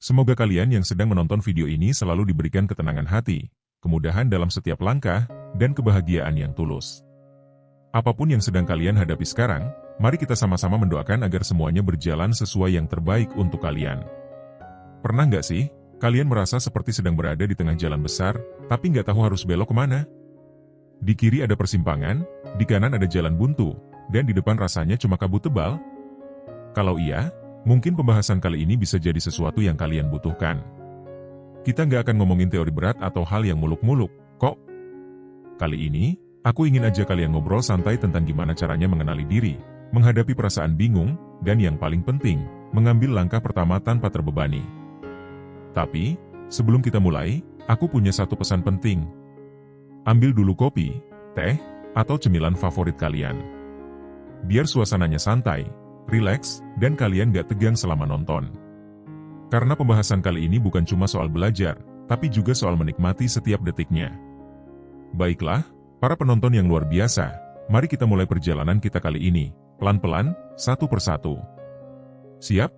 Semoga kalian yang sedang menonton video ini selalu diberikan ketenangan hati, kemudahan dalam setiap langkah, dan kebahagiaan yang tulus. Apapun yang sedang kalian hadapi sekarang, mari kita sama-sama mendoakan agar semuanya berjalan sesuai yang terbaik untuk kalian. Pernah nggak sih, kalian merasa seperti sedang berada di tengah jalan besar, tapi nggak tahu harus belok kemana? Di kiri ada persimpangan, di kanan ada jalan buntu, dan di depan rasanya cuma kabut tebal? Kalau iya, mungkin pembahasan kali ini bisa jadi sesuatu yang kalian butuhkan. Kita nggak akan ngomongin teori berat atau hal yang muluk-muluk, kok. Kali ini, aku ingin ajak kalian ngobrol santai tentang gimana caranya mengenali diri, menghadapi perasaan bingung, dan yang paling penting, mengambil langkah pertama tanpa terbebani. Tapi, sebelum kita mulai, aku punya satu pesan penting. Ambil dulu kopi, teh, atau cemilan favorit kalian. Biar suasananya santai, rileks, dan kalian gak tegang selama nonton. Karena pembahasan kali ini bukan cuma soal belajar, tapi juga soal menikmati setiap detiknya. Baiklah, para penonton yang luar biasa, mari kita mulai perjalanan kita kali ini, pelan-pelan, satu persatu. Siap?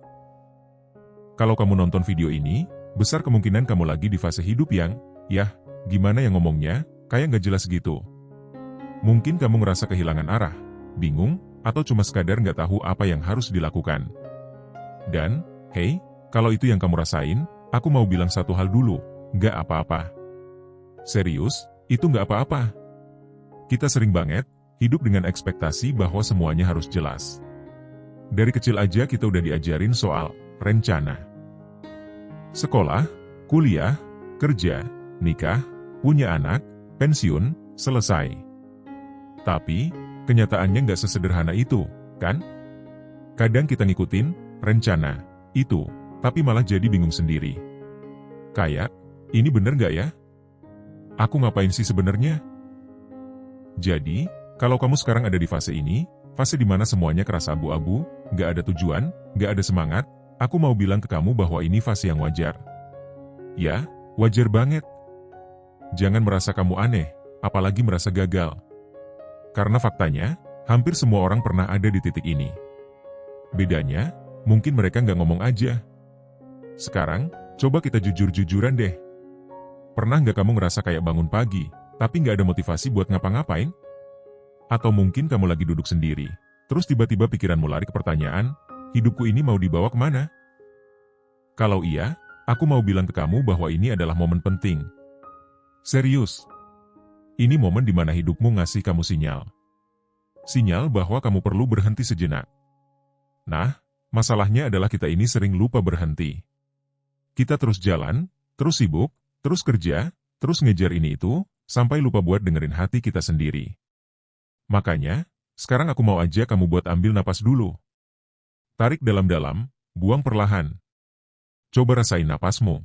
Kalau kamu nonton video ini, besar kemungkinan kamu lagi di fase hidup yang, gimana yang ngomongnya, kayak gak jelas gitu. Mungkin kamu ngerasa kehilangan arah, bingung, atau cuma sekadar nggak tahu apa yang harus dilakukan. Dan, hey, kalau itu yang kamu rasain, aku mau bilang satu hal dulu, nggak apa-apa. Serius, itu nggak apa-apa. Kita sering banget hidup dengan ekspektasi bahwa semuanya harus jelas. Dari kecil aja kita udah diajarin soal rencana. Sekolah, kuliah, kerja, nikah, punya anak, pensiun, selesai. Tapi, kenyataannya nggak sesederhana itu, kan? Kadang kita ngikutin rencana itu, tapi malah jadi bingung sendiri. Kayak, ini bener nggak ya? Aku ngapain sih sebenarnya? Jadi, kalau kamu sekarang ada di fase ini, fase dimana semuanya kerasa abu-abu, nggak ada tujuan, nggak ada semangat, aku mau bilang ke kamu bahwa ini fase yang wajar. Ya, wajar banget. Jangan merasa kamu aneh, apalagi merasa gagal. Karena faktanya, hampir semua orang pernah ada di titik ini. Bedanya, mungkin mereka nggak ngomong aja. Sekarang, coba kita jujur-jujuran deh. Pernah nggak kamu ngerasa kayak bangun pagi, tapi nggak ada motivasi buat ngapa-ngapain? Atau mungkin kamu lagi duduk sendiri, terus tiba-tiba pikiranmu lari ke pertanyaan, hidupku ini mau dibawa kemana? Kalau iya, aku mau bilang ke kamu bahwa ini adalah momen penting. Serius. Ini momen di mana hidupmu ngasih kamu sinyal. Sinyal bahwa kamu perlu berhenti sejenak. Nah, masalahnya adalah kita ini sering lupa berhenti. Kita terus jalan, terus sibuk, terus kerja, terus ngejar ini itu, sampai lupa buat dengerin hati kita sendiri. Makanya, sekarang aku mau aja kamu buat ambil napas dulu. Tarik dalam-dalam, buang perlahan. Coba rasain napasmu.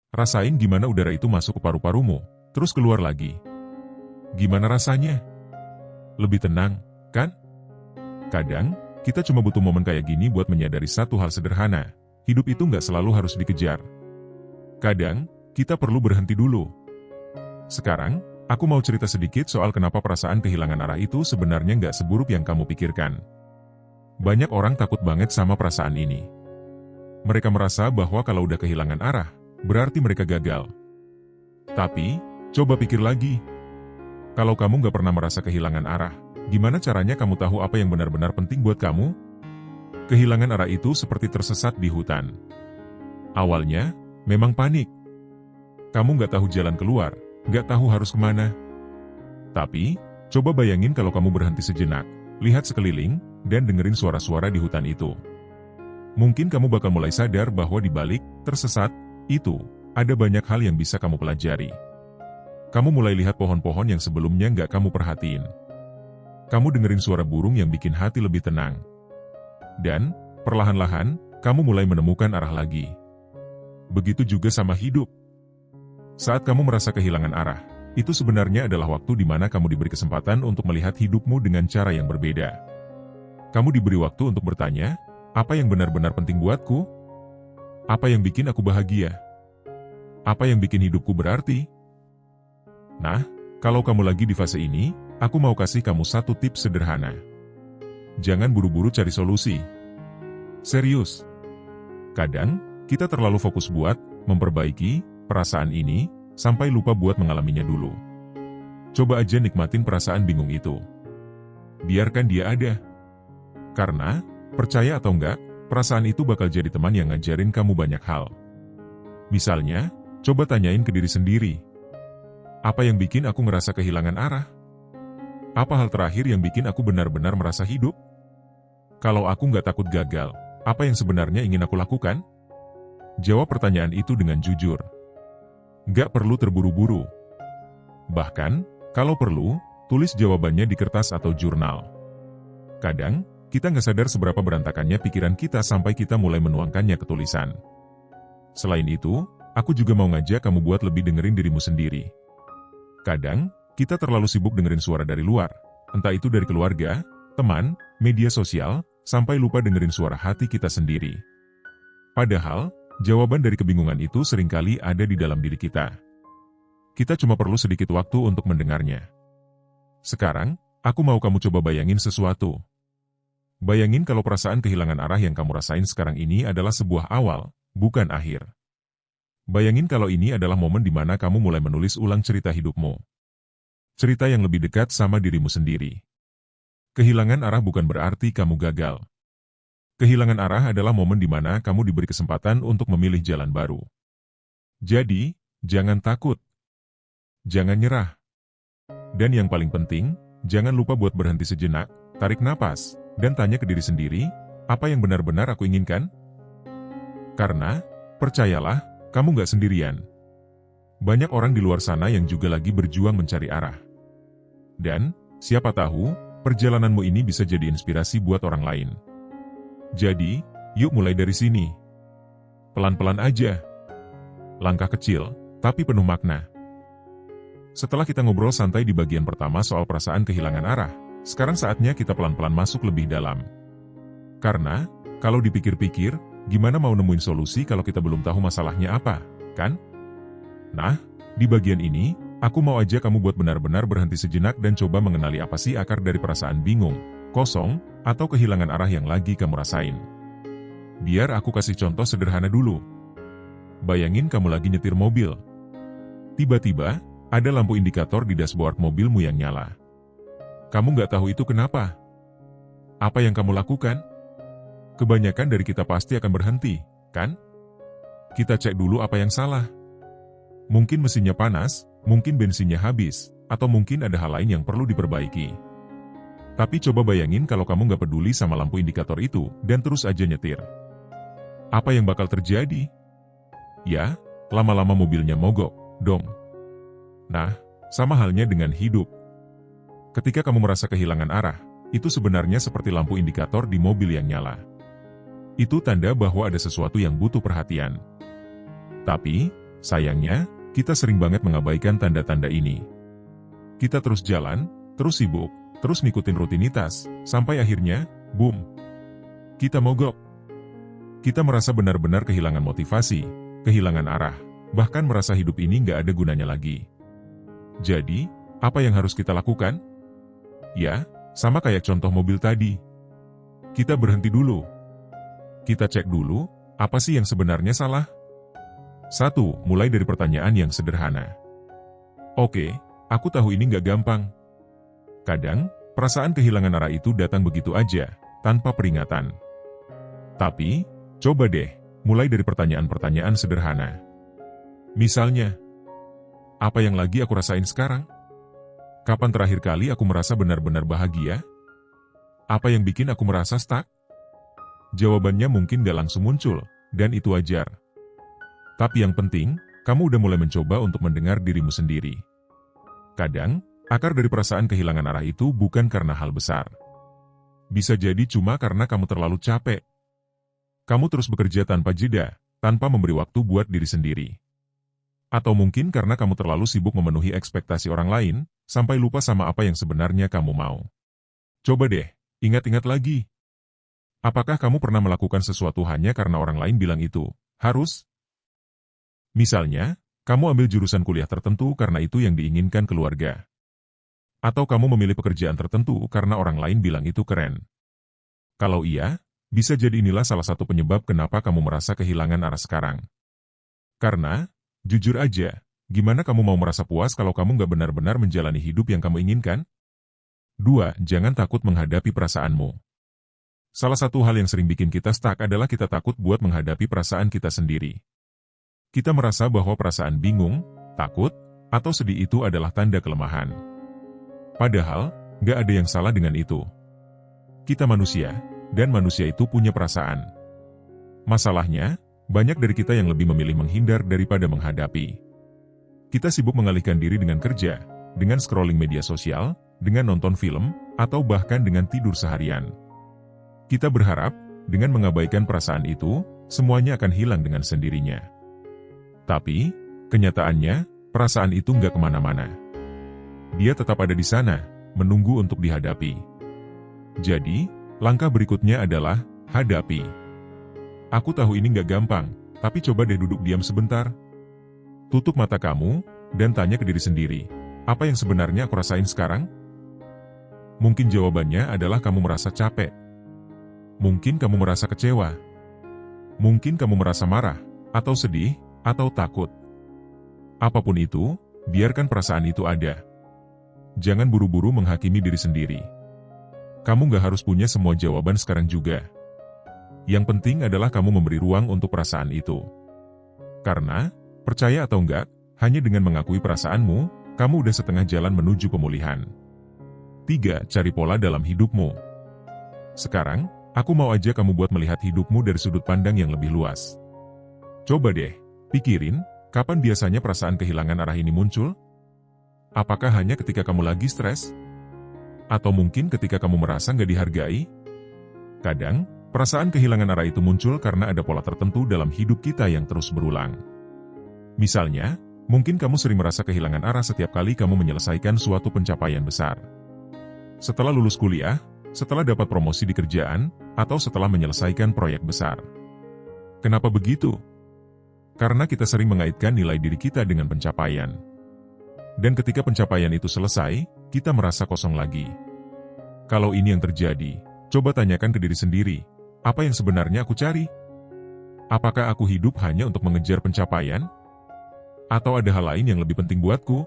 Rasain gimana udara itu masuk ke paru-parumu, terus keluar lagi. Gimana rasanya? Lebih tenang, kan? Kadang, kita cuma butuh momen kayak gini buat menyadari satu hal sederhana. Hidup itu nggak selalu harus dikejar. Kadang, kita perlu berhenti dulu. Sekarang, aku mau cerita sedikit soal kenapa perasaan kehilangan arah itu sebenarnya nggak seburuk yang kamu pikirkan. Banyak orang takut banget sama perasaan ini. Mereka merasa bahwa kalau udah kehilangan arah, berarti mereka gagal. Tapi, coba pikir lagi. Kalau kamu nggak pernah merasa kehilangan arah, gimana caranya kamu tahu apa yang benar-benar penting buat kamu? Kehilangan arah itu seperti tersesat di hutan. Awalnya, memang panik. Kamu nggak tahu jalan keluar, nggak tahu harus kemana. Tapi, coba bayangin kalau kamu berhenti sejenak, lihat sekeliling, dan dengerin suara-suara di hutan itu. Mungkin kamu bakal mulai sadar bahwa di balik tersesat itu, ada banyak hal yang bisa kamu pelajari. Kamu mulai lihat pohon-pohon yang sebelumnya nggak kamu perhatiin. Kamu dengerin suara burung yang bikin hati lebih tenang. Dan, perlahan-lahan, kamu mulai menemukan arah lagi. Begitu juga sama hidup. Saat kamu merasa kehilangan arah, itu sebenarnya adalah waktu di mana kamu diberi kesempatan untuk melihat hidupmu dengan cara yang berbeda. Kamu diberi waktu untuk bertanya, apa yang benar-benar penting buatku? Apa yang bikin aku bahagia? Apa yang bikin hidupku berarti? Nah, kalau kamu lagi di fase ini, aku mau kasih kamu satu tips sederhana. Jangan buru-buru cari solusi. Serius. Kadang, Kita terlalu fokus buat memperbaiki perasaan ini, sampai lupa buat mengalaminya dulu. Coba aja nikmatin perasaan bingung itu. Biarkan dia ada. Karena, percaya atau enggak, perasaan itu bakal jadi teman yang ngajarin kamu banyak hal. Misalnya, coba tanyain ke diri sendiri. Apa yang bikin aku ngerasa kehilangan arah? Apa hal terakhir yang bikin aku benar-benar merasa hidup? Kalau aku nggak takut gagal, apa yang sebenarnya ingin aku lakukan? Jawab pertanyaan itu dengan jujur. Nggak perlu terburu-buru. Bahkan, kalau perlu, tulis jawabannya di kertas atau jurnal. Kadang, kita nggak sadar seberapa berantakannya pikiran kita sampai kita mulai menuangkannya ke tulisan. Selain itu, aku juga mau ngajak kamu buat lebih dengerin dirimu sendiri. Kadang, kita terlalu sibuk dengerin suara dari luar, entah itu dari keluarga, teman, media sosial, sampai lupa dengerin suara hati kita sendiri. Padahal, jawaban dari kebingungan itu seringkali ada di dalam diri kita. Kita cuma perlu sedikit waktu untuk mendengarnya. Sekarang, aku mau kamu coba bayangin sesuatu. Bayangin kalau perasaan kehilangan arah yang kamu rasain sekarang ini adalah sebuah awal, bukan akhir. Bayangin kalau ini adalah momen di mana kamu mulai menulis ulang cerita hidupmu. Cerita yang lebih dekat sama dirimu sendiri. Kehilangan arah bukan berarti kamu gagal. Kehilangan arah adalah momen di mana kamu diberi kesempatan untuk memilih jalan baru. Jadi, jangan takut. Jangan nyerah. Dan yang paling penting, jangan lupa buat berhenti sejenak, tarik napas, dan tanya ke diri sendiri, apa yang benar-benar aku inginkan? Karena, percayalah, kamu nggak sendirian. Banyak orang di luar sana yang juga lagi berjuang mencari arah. Dan, siapa tahu, perjalananmu ini bisa jadi inspirasi buat orang lain. Jadi, yuk mulai dari sini. Pelan-pelan aja. Langkah kecil, tapi penuh makna. Setelah kita ngobrol santai di bagian pertama soal perasaan kehilangan arah, sekarang saatnya kita pelan-pelan masuk lebih dalam. Karena, kalau dipikir-pikir, gimana mau nemuin solusi kalau kita belum tahu masalahnya apa, kan? Nah, di bagian ini, aku mau aja kamu buat benar-benar berhenti sejenak dan coba mengenali apa sih akar dari perasaan bingung, kosong, atau kehilangan arah yang lagi kamu rasain. Biar aku kasih contoh sederhana dulu. Bayangin kamu lagi nyetir mobil. Tiba-tiba, ada lampu indikator di dashboard mobilmu yang nyala. Kamu nggak tahu itu kenapa. Apa yang kamu lakukan? Kebanyakan dari kita pasti akan berhenti, kan? Kita cek dulu apa yang salah. Mungkin mesinnya panas, mungkin bensinnya habis, atau mungkin ada hal lain yang perlu diperbaiki. Tapi coba bayangin kalau kamu nggak peduli sama lampu indikator itu, dan terus aja nyetir. Apa yang bakal terjadi? Ya, lama-lama mobilnya mogok, dong. Nah, sama halnya dengan hidup. Ketika kamu merasa kehilangan arah, itu sebenarnya seperti lampu indikator di mobil yang nyala. Itu tanda bahwa ada sesuatu yang butuh perhatian. Tapi, sayangnya, kita sering banget mengabaikan tanda-tanda ini. Kita terus jalan, terus sibuk, terus ngikutin rutinitas, sampai akhirnya, boom, kita mogok. Kita merasa benar-benar kehilangan motivasi, kehilangan arah, bahkan merasa hidup ini nggak ada gunanya lagi. Jadi, apa yang harus kita lakukan? Ya, sama kayak contoh mobil tadi. Kita berhenti dulu. Kita cek dulu, apa sih yang sebenarnya salah? 1. Mulai dari pertanyaan yang sederhana. Oke, aku tahu ini nggak gampang. Kadang, perasaan kehilangan arah itu datang begitu aja, tanpa peringatan. Tapi, coba deh, mulai dari pertanyaan-pertanyaan sederhana. Misalnya, apa yang lagi aku rasain sekarang? Kapan terakhir kali aku merasa benar-benar bahagia? Apa yang bikin aku merasa stuck? Jawabannya mungkin gak langsung muncul, dan itu wajar. Tapi yang penting, kamu udah mulai mencoba untuk mendengar dirimu sendiri. Kadang, akar dari perasaan kehilangan arah itu bukan karena hal besar. Bisa jadi cuma karena kamu terlalu capek. Kamu terus bekerja tanpa jeda, tanpa memberi waktu buat diri sendiri. Atau mungkin karena kamu terlalu sibuk memenuhi ekspektasi orang lain, sampai lupa sama apa yang sebenarnya kamu mau. Coba deh, ingat-ingat lagi. Apakah kamu pernah melakukan sesuatu hanya karena orang lain bilang itu harus? Misalnya, kamu ambil jurusan kuliah tertentu karena itu yang diinginkan keluarga. Atau kamu memilih pekerjaan tertentu karena orang lain bilang itu keren. Kalau iya, Bisa jadi inilah salah satu penyebab kenapa kamu merasa kehilangan arah sekarang. Karena, jujur aja, gimana kamu mau merasa puas kalau kamu nggak benar-benar menjalani hidup yang kamu inginkan? 2. Jangan takut menghadapi perasaanmu. Salah satu hal yang sering bikin kita stuck adalah kita takut buat menghadapi perasaan kita sendiri. Kita merasa bahwa perasaan bingung, takut, atau sedih itu adalah tanda kelemahan. Padahal, nggak ada yang salah dengan itu. Kita manusia, dan manusia itu punya perasaan. Masalahnya, banyak dari kita yang lebih memilih menghindar daripada menghadapi. Kita sibuk mengalihkan diri dengan kerja, dengan scrolling media sosial, dengan nonton film, atau bahkan dengan tidur seharian. Kita berharap, dengan mengabaikan perasaan itu, semuanya akan hilang dengan sendirinya. Tapi, kenyataannya, perasaan itu nggak kemana-mana. Dia tetap ada di sana, menunggu untuk dihadapi. Jadi, langkah berikutnya adalah, hadapi. Aku tahu ini nggak gampang, tapi coba deh duduk diam sebentar. Tutup mata kamu, dan tanya ke diri sendiri, apa yang sebenarnya aku rasain sekarang? Mungkin jawabannya adalah kamu merasa capek. Mungkin kamu merasa kecewa. Mungkin kamu merasa marah, atau sedih, atau takut. Apapun itu, biarkan perasaan itu ada. Jangan buru-buru menghakimi diri sendiri. Kamu nggak harus punya semua jawaban sekarang juga. Yang penting adalah kamu memberi ruang untuk perasaan itu. Karena, percaya atau enggak, hanya dengan mengakui perasaanmu, kamu udah setengah jalan menuju pemulihan. 3. Cari pola dalam hidupmu. Sekarang, aku mau aja kamu buat melihat hidupmu dari sudut pandang yang lebih luas. Coba deh, pikirin, kapan biasanya perasaan kehilangan arah ini muncul? Apakah hanya ketika kamu lagi stres? Atau mungkin ketika kamu merasa nggak dihargai? Kadang, perasaan kehilangan arah itu muncul karena ada pola tertentu dalam hidup kita yang terus berulang. Misalnya, mungkin kamu sering merasa kehilangan arah setiap kali kamu menyelesaikan suatu pencapaian besar. Setelah lulus kuliah, setelah dapat promosi di kerjaan, atau setelah menyelesaikan proyek besar. Kenapa begitu? Karena kita sering mengaitkan nilai diri kita dengan pencapaian. Dan ketika pencapaian itu selesai, kita merasa kosong lagi. Kalau ini yang terjadi, coba tanyakan ke diri sendiri, apa yang sebenarnya aku cari? Apakah aku hidup hanya untuk mengejar pencapaian? Atau ada hal lain yang lebih penting buatku?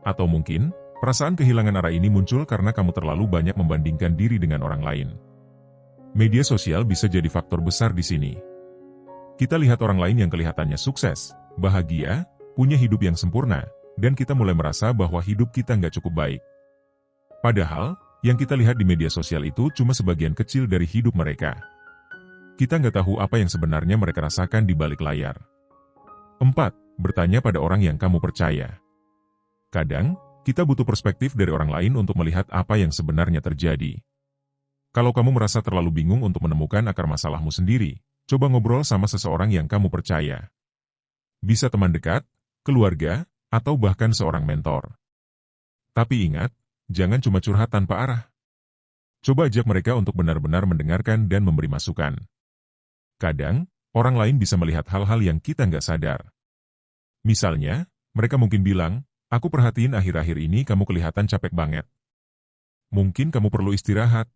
Atau mungkin, perasaan kehilangan arah ini muncul karena kamu terlalu banyak membandingkan diri dengan orang lain. Media sosial bisa jadi faktor besar di sini. Kita lihat orang lain yang kelihatannya sukses, bahagia, punya hidup yang sempurna, dan kita mulai merasa bahwa hidup kita nggak cukup baik. Padahal, yang kita lihat di media sosial itu cuma sebagian kecil dari hidup mereka. Kita nggak tahu apa yang sebenarnya mereka rasakan di balik layar. 4. Bertanya pada orang yang kamu percaya. Kadang, kita butuh perspektif dari orang lain untuk melihat apa yang sebenarnya terjadi. Kalau kamu merasa terlalu bingung untuk menemukan akar masalahmu sendiri, coba ngobrol sama seseorang yang kamu percaya. Bisa teman dekat, keluarga, atau bahkan seorang mentor. Tapi ingat, jangan cuma curhat tanpa arah. Coba ajak mereka untuk benar-benar mendengarkan dan memberi masukan. Kadang, orang lain bisa melihat hal-hal yang kita nggak sadar. Misalnya, mereka mungkin bilang, aku perhatiin akhir-akhir ini kamu kelihatan capek banget. Mungkin kamu perlu istirahat.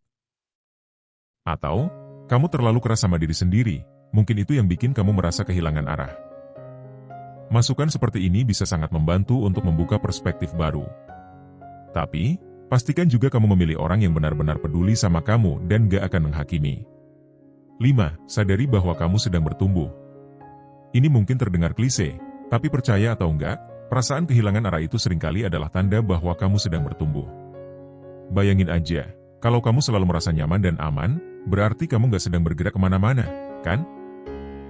Atau, kamu terlalu keras sama diri sendiri, mungkin itu yang bikin kamu merasa kehilangan arah. Masukan seperti ini bisa sangat membantu untuk membuka perspektif baru. Tapi, pastikan juga kamu memilih orang yang benar-benar peduli sama kamu dan gak akan menghakimi. 5. Sadari bahwa kamu sedang bertumbuh. Ini mungkin terdengar klise, tapi percaya atau enggak, perasaan kehilangan arah itu seringkali adalah tanda bahwa kamu sedang bertumbuh. Bayangin aja, kalau kamu selalu merasa nyaman dan aman, berarti kamu gak sedang bergerak kemana-mana, kan?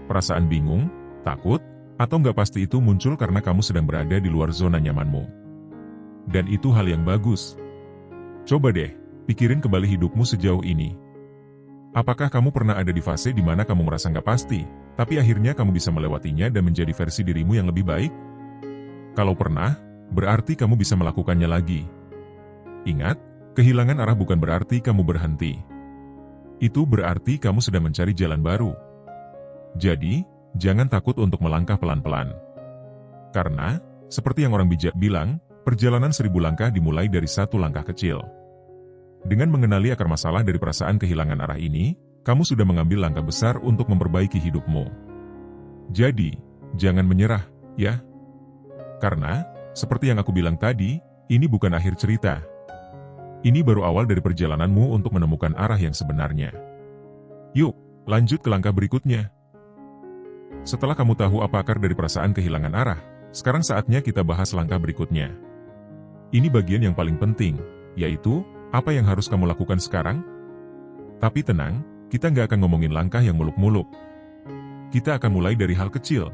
Perasaan bingung, takut, atau nggak pasti itu muncul karena kamu sedang berada di luar zona nyamanmu. Dan itu hal yang bagus. Coba deh, pikirin kembali hidupmu sejauh ini. Apakah kamu pernah ada di fase di mana kamu merasa nggak pasti, tapi akhirnya kamu bisa melewatinya dan menjadi versi dirimu yang lebih baik? Kalau pernah, berarti kamu bisa melakukannya lagi. Ingat, kehilangan arah bukan berarti kamu berhenti. Itu berarti kamu sedang mencari jalan baru. Jadi, jangan takut untuk melangkah pelan-pelan. Karena, seperti yang orang bijak bilang, perjalanan 1000 langkah dimulai dari 1 langkah kecil. Dengan mengenali akar masalah dari perasaan kehilangan arah ini, kamu sudah mengambil langkah besar untuk memperbaiki hidupmu. Jadi, jangan menyerah, ya. Karena, seperti yang aku bilang tadi, ini bukan akhir cerita. Ini baru awal dari perjalananmu untuk menemukan arah yang sebenarnya. Yuk, lanjut ke langkah berikutnya. Setelah kamu tahu apa akar dari perasaan kehilangan arah, sekarang saatnya kita bahas langkah berikutnya. Ini bagian yang paling penting, yaitu, apa yang harus kamu lakukan sekarang? Tapi tenang, kita nggak akan ngomongin langkah yang muluk-muluk. Kita akan mulai dari hal kecil.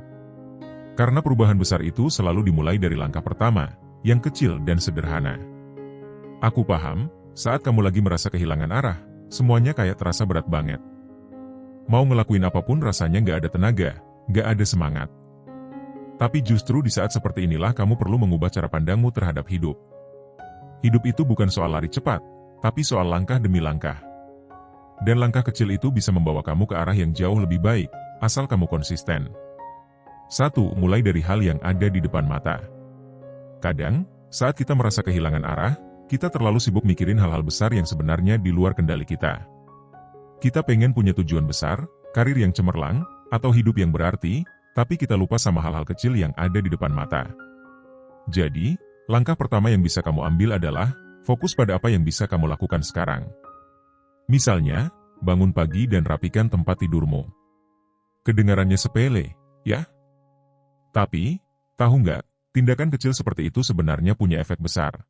Karena perubahan besar itu selalu dimulai dari langkah pertama, yang kecil dan sederhana. Aku paham, saat kamu lagi merasa kehilangan arah, semuanya kayak terasa berat banget. Mau ngelakuin apapun rasanya nggak ada tenaga, nggak ada semangat. Tapi justru di saat seperti inilah kamu perlu mengubah cara pandangmu terhadap hidup. Hidup itu bukan soal lari cepat, tapi soal langkah demi langkah. Dan langkah kecil itu bisa membawa kamu ke arah yang jauh lebih baik, asal kamu konsisten. 1. Mulai dari hal yang ada di depan mata. Kadang, saat kita merasa kehilangan arah, kita terlalu sibuk mikirin hal-hal besar yang sebenarnya di luar kendali kita. Kita pengen punya tujuan besar, karir yang cemerlang, atau hidup yang berarti, tapi kita lupa sama hal-hal kecil yang ada di depan mata. Jadi, langkah pertama yang bisa kamu ambil adalah, fokus pada apa yang bisa kamu lakukan sekarang. Misalnya, bangun pagi dan rapikan tempat tidurmu. Kedengarannya sepele, ya? Tapi, tahu nggak, tindakan kecil seperti itu sebenarnya punya efek besar.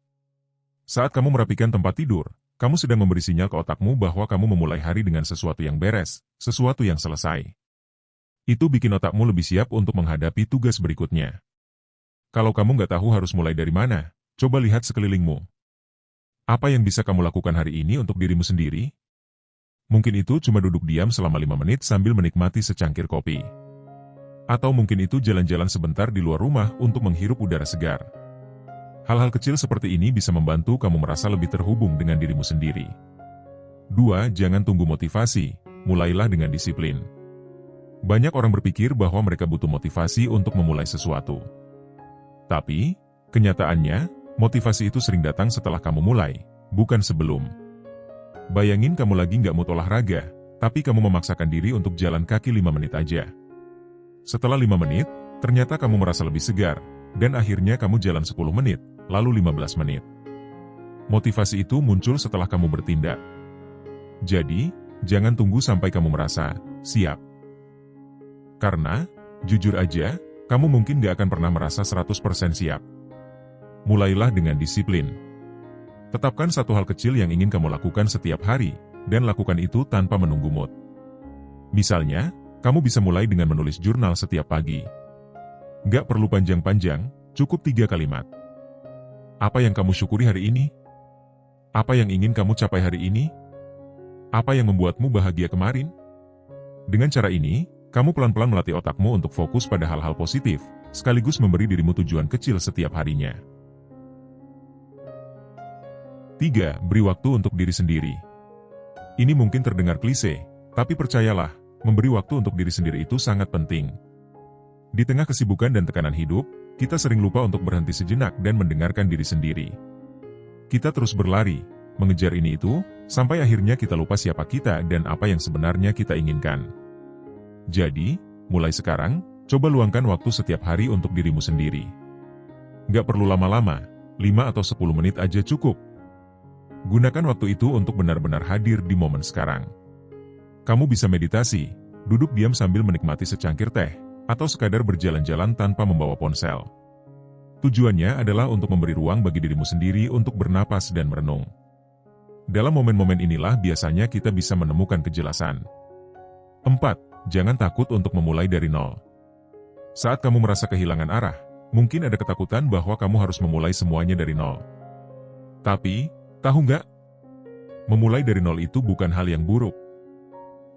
Saat kamu merapikan tempat tidur, kamu sedang memberi sinyal ke otakmu bahwa kamu memulai hari dengan sesuatu yang beres, sesuatu yang selesai. Itu bikin otakmu lebih siap untuk menghadapi tugas berikutnya. Kalau kamu nggak tahu harus mulai dari mana, coba lihat sekelilingmu. Apa yang bisa kamu lakukan hari ini untuk dirimu sendiri? Mungkin itu cuma duduk diam selama 5 menit sambil menikmati secangkir kopi. Atau mungkin itu jalan-jalan sebentar di luar rumah untuk menghirup udara segar. Hal-hal kecil seperti ini bisa membantu kamu merasa lebih terhubung dengan dirimu sendiri. 2. Jangan tunggu motivasi, mulailah dengan disiplin. Banyak orang berpikir bahwa mereka butuh motivasi untuk memulai sesuatu. Tapi, kenyataannya, motivasi itu sering datang setelah kamu mulai, bukan sebelum. Bayangin kamu lagi nggak mood olahraga, tapi kamu memaksakan diri untuk jalan kaki 5 menit aja. Setelah 5 menit, ternyata kamu merasa lebih segar, dan akhirnya kamu jalan 10 menit, lalu 15 menit. Motivasi itu muncul setelah kamu bertindak. Jadi, jangan tunggu sampai kamu merasa siap. Karena, jujur aja, kamu mungkin gak akan pernah merasa 100% siap. Mulailah dengan disiplin. Tetapkan satu hal kecil yang ingin kamu lakukan setiap hari, dan lakukan itu tanpa menunggu mood. Misalnya, kamu bisa mulai dengan menulis jurnal setiap pagi. Gak perlu panjang-panjang, cukup 3 kalimat. Apa yang kamu syukuri hari ini? Apa yang ingin kamu capai hari ini? Apa yang membuatmu bahagia kemarin? Dengan cara ini, kamu pelan-pelan melatih otakmu untuk fokus pada hal-hal positif, sekaligus memberi dirimu tujuan kecil setiap harinya. 3. Beri waktu untuk diri sendiri. Ini mungkin terdengar klise, tapi percayalah, memberi waktu untuk diri sendiri itu sangat penting. Di tengah kesibukan dan tekanan hidup, kita sering lupa untuk berhenti sejenak dan mendengarkan diri sendiri. Kita terus berlari, mengejar ini itu, sampai akhirnya kita lupa siapa kita dan apa yang sebenarnya kita inginkan. Jadi, mulai sekarang, coba luangkan waktu setiap hari untuk dirimu sendiri. Gak perlu lama-lama, 5 atau 10 menit aja cukup. Gunakan waktu itu untuk benar-benar hadir di momen sekarang. Kamu bisa meditasi, duduk diam sambil menikmati secangkir teh, atau sekadar berjalan-jalan tanpa membawa ponsel. Tujuannya adalah untuk memberi ruang bagi dirimu sendiri untuk bernapas dan merenung. Dalam momen-momen inilah biasanya kita bisa menemukan kejelasan. 4. Jangan takut untuk memulai dari nol. Saat kamu merasa kehilangan arah, mungkin ada ketakutan bahwa kamu harus memulai semuanya dari nol. Tapi, tahu nggak? Memulai dari nol itu bukan hal yang buruk.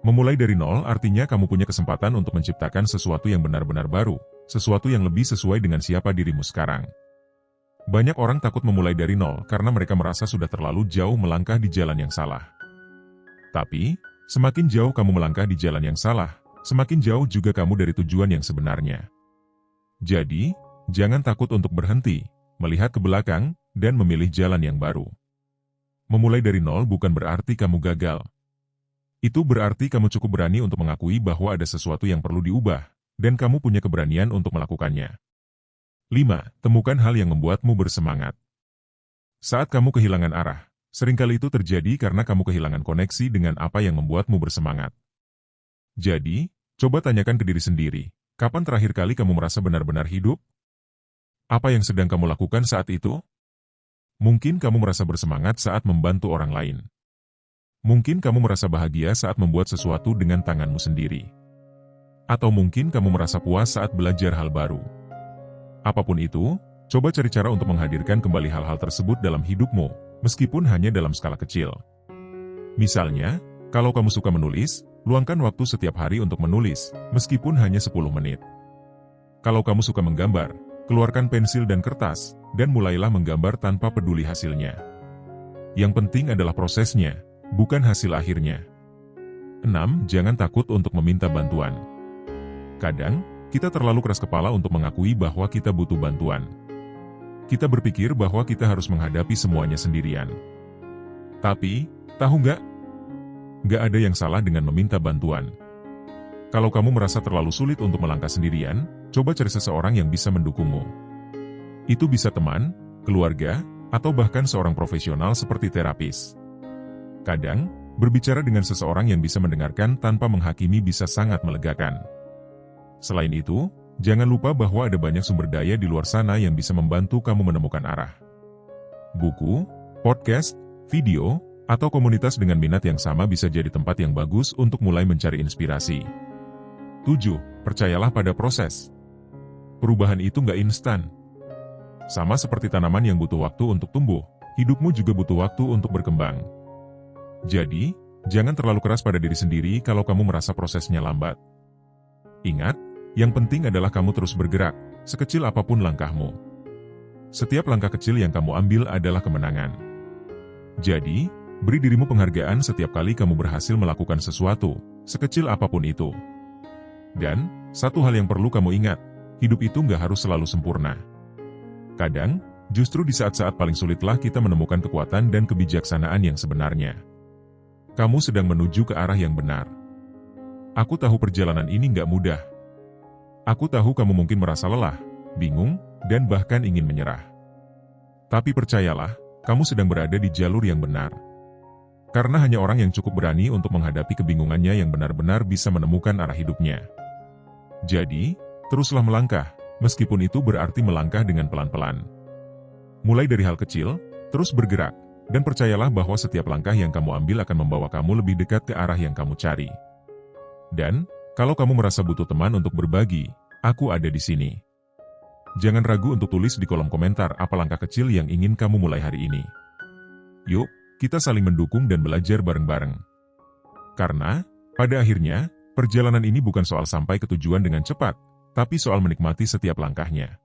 Memulai dari nol artinya kamu punya kesempatan untuk menciptakan sesuatu yang benar-benar baru, sesuatu yang lebih sesuai dengan siapa dirimu sekarang. Banyak orang takut memulai dari nol karena mereka merasa sudah terlalu jauh melangkah di jalan yang salah. Tapi, semakin jauh kamu melangkah di jalan yang salah, semakin jauh juga kamu dari tujuan yang sebenarnya. Jadi, jangan takut untuk berhenti, melihat ke belakang, dan memilih jalan yang baru. Memulai dari nol bukan berarti kamu gagal. Itu berarti kamu cukup berani untuk mengakui bahwa ada sesuatu yang perlu diubah, dan kamu punya keberanian untuk melakukannya. 5. Temukan hal yang membuatmu bersemangat. Saat kamu kehilangan arah, seringkali itu terjadi karena kamu kehilangan koneksi dengan apa yang membuatmu bersemangat. Jadi, coba tanyakan ke diri sendiri, kapan terakhir kali kamu merasa benar-benar hidup? Apa yang sedang kamu lakukan saat itu? Mungkin kamu merasa bersemangat saat membantu orang lain. Mungkin kamu merasa bahagia saat membuat sesuatu dengan tanganmu sendiri. Atau mungkin kamu merasa puas saat belajar hal baru. Apapun itu, coba cari cara untuk menghadirkan kembali hal-hal tersebut dalam hidupmu, meskipun hanya dalam skala kecil. Misalnya, kalau kamu suka menulis, luangkan waktu setiap hari untuk menulis, meskipun hanya 10 menit. Kalau kamu suka menggambar, keluarkan pensil dan kertas, dan mulailah menggambar tanpa peduli hasilnya. Yang penting adalah prosesnya, bukan hasil akhirnya. 6. Jangan takut untuk meminta bantuan. Kadang, kita terlalu keras kepala untuk mengakui bahwa kita butuh bantuan. Kita berpikir bahwa kita harus menghadapi semuanya sendirian. Tapi, tahu nggak? Nggak ada yang salah dengan meminta bantuan. Kalau kamu merasa terlalu sulit untuk melangkah sendirian, coba cari seseorang yang bisa mendukungmu. Itu bisa teman, keluarga, atau bahkan seorang profesional seperti terapis. Kadang, berbicara dengan seseorang yang bisa mendengarkan tanpa menghakimi bisa sangat melegakan. Selain itu, jangan lupa bahwa ada banyak sumber daya di luar sana yang bisa membantu kamu menemukan arah. Buku, podcast, video, atau komunitas dengan minat yang sama bisa jadi tempat yang bagus untuk mulai mencari inspirasi. 7. Percayalah pada proses. Perubahan itu nggak instan. Sama seperti tanaman yang butuh waktu untuk tumbuh, hidupmu juga butuh waktu untuk berkembang. Jadi, jangan terlalu keras pada diri sendiri kalau kamu merasa prosesnya lambat. Ingat, yang penting adalah kamu terus bergerak, sekecil apapun langkahmu. Setiap langkah kecil yang kamu ambil adalah kemenangan. Jadi, beri dirimu penghargaan setiap kali kamu berhasil melakukan sesuatu, sekecil apapun itu. Dan, satu hal yang perlu kamu ingat, hidup itu nggak harus selalu sempurna. Kadang, justru di saat-saat paling sulitlah kita menemukan kekuatan dan kebijaksanaan yang sebenarnya. Kamu sedang menuju ke arah yang benar. Aku tahu perjalanan ini nggak mudah. Aku tahu kamu mungkin merasa lelah, bingung, dan bahkan ingin menyerah. Tapi percayalah, kamu sedang berada di jalur yang benar. Karena hanya orang yang cukup berani untuk menghadapi kebingungannya yang benar-benar bisa menemukan arah hidupnya. Jadi, teruslah melangkah, meskipun itu berarti melangkah dengan pelan-pelan. Mulai dari hal kecil, terus bergerak, dan percayalah bahwa setiap langkah yang kamu ambil akan membawa kamu lebih dekat ke arah yang kamu cari. Dan, kalau kamu merasa butuh teman untuk berbagi, aku ada di sini. Jangan ragu untuk tulis di kolom komentar apa langkah kecil yang ingin kamu mulai hari ini. Yuk, kita saling mendukung dan belajar bareng-bareng. Karena, pada akhirnya, perjalanan ini bukan soal sampai ke tujuan dengan cepat, tapi soal menikmati setiap langkahnya.